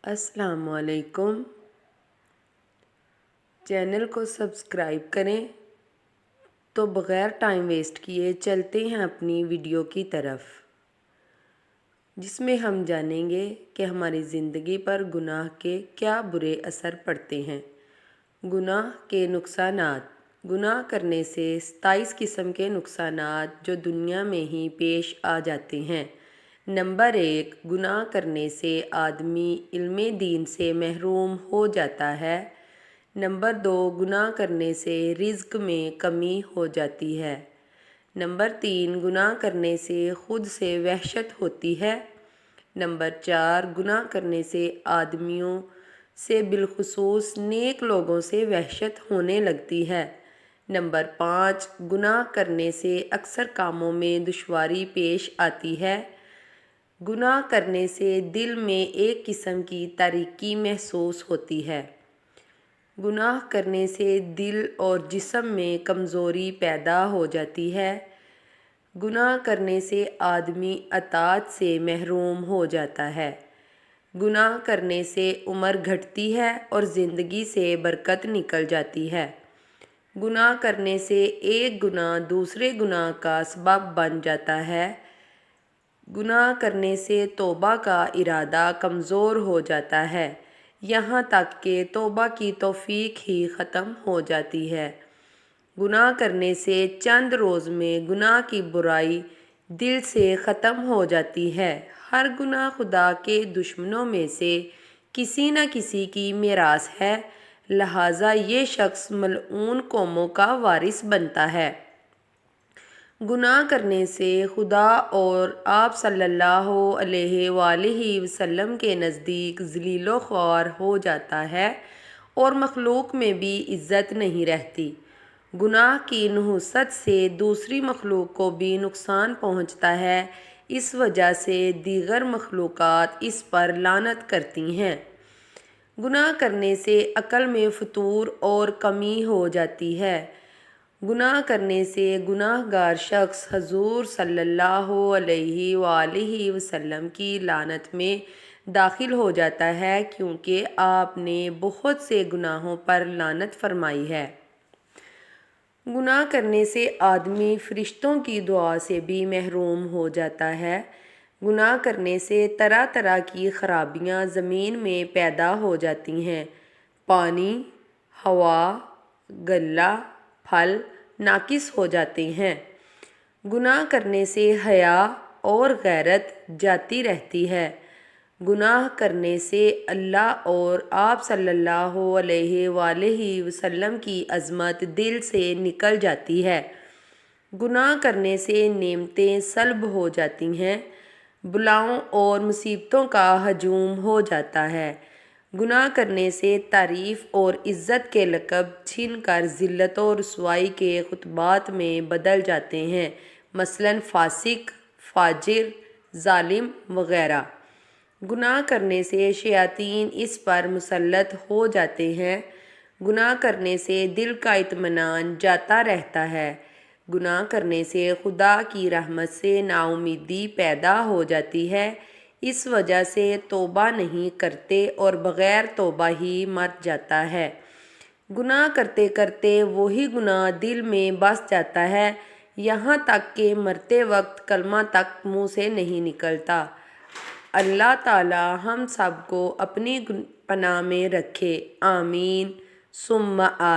अस्सलाम वालेकुम। चैनल को सब्सक्राइब करें। तो बग़ैर टाइम वेस्ट किए चलते हैं अपनी वीडियो की तरफ, जिसमें हम जानेंगे कि हमारी ज़िंदगी पर गुनाह के क्या बुरे असर पड़ते हैं। गुनाह के नुकसानात। गुनाह करने से 27 किस्म के नुकसानात जो दुनिया में ही पेश आ जाते हैं। नंबर 1, गुनाह करने से आदमी इल्मे दीन से महरूम हो जाता है। नंबर 2, गुनाह करने से रिज़्क में कमी हो जाती है। नंबर 3, गुनाह करने से ख़ुद से वहशत होती है। नंबर 4, गुनाह करने से आदमियों से बिलखुसूस नेक लोगों से वहशत होने लगती है। नंबर 5, गुनाह करने से अक्सर कामों में दुश्वारी पेश आती है। गुनाह करने से दिल में एक किस्म की तारीकी महसूस होती है। गुनाह करने से दिल और जिस्म में कमज़ोरी पैदा हो जाती है। गुनाह करने से आदमी अताअत से महरूम हो जाता है। गुनाह करने से उम्र घटती है और ज़िंदगी से बरकत निकल जाती है। गुनाह करने से एक गुनाह दूसरे गुनाह का सबब बन जाता है। गुनाह करने से तौबा का इरादा कमज़ोर हो जाता है, यहाँ तक कि तौबा की तौफीक ही ख़त्म हो जाती है। गुनाह करने से चंद रोज़ में गुनाह की बुराई दिल से ख़त्म हो जाती है। हर गुनाह खुदा के दुश्मनों में से किसी न किसी की मीरास है, लिहाजा ये शख्स मलऊन कौमों का वारिस बनता है। गुनाह करने से खुदा और आप सल्लल्लाहु अलैहि वसल्लम के नज़दीक ज़लीलो ख्वार हो जाता है और मखलूक में भी इज़्ज़त नहीं रहती। गुनाह की नहुसत से दूसरी मखलूक को भी नुकसान पहुँचता है। इस वजह से दीगर मखलूक़ात इस पर लानत करती हैं। गुनाह करने से अक़ल में फ़तूर और कमी हो जाती है। गुनाह करने से गुनाहगार शख्स हजूर सल्लल्लाहु अलैहि वसल्लम की लानत में दाखिल हो जाता है, क्योंकि आपने बहुत से गुनाहों पर लानत फरमाई है। गुनाह करने से आदमी फ़रिश्तों की दुआ से भी महरूम हो जाता है। गुनाह करने से तरह तरह की ख़राबियाँ ज़मीन में पैदा हो जाती हैं। पानी, हवा, गल्ला, फल नाकिस हो जाते हैं। गुनाह करने से हया और गैरत जाती रहती है। गुनाह करने से अल्लाह और आप सल्लल्लाहु अलैहि वसल्लम की अज़मत दिल से निकल जाती है। गुनाह करने से नेमतें सल्ब हो जाती हैं। बलाओं और मुसीबतों का हजूम हो जाता है। गुनाह करने से तारीफ़ और इज़्ज़त के लक़ब छीन कर ज़िल्लत और रुसवाई के खुतबात में बदल जाते हैं, मसलन फासिक, फाजिर, ज़ालिम वग़ैरह। गुनाह करने से शयातीन इस पर मुसल्लत हो जाते हैं। गुनाह करने से दिल का इत्मीनान जाता रहता है। गुनाह करने से खुदा की रहमत से नाउमीदी पैदा हो जाती है। इस वजह से तौबा नहीं करते और बग़ैर तौबा ही मर जाता है। गुनाह करते करते वही गुनाह दिल में बस जाता है, यहाँ तक कि मरते वक्त कलमा तक मुँह से नहीं निकलता। अल्लाह ताला हम सब को अपनी पनाह में रखे। आमीन सुम्मा आमीन।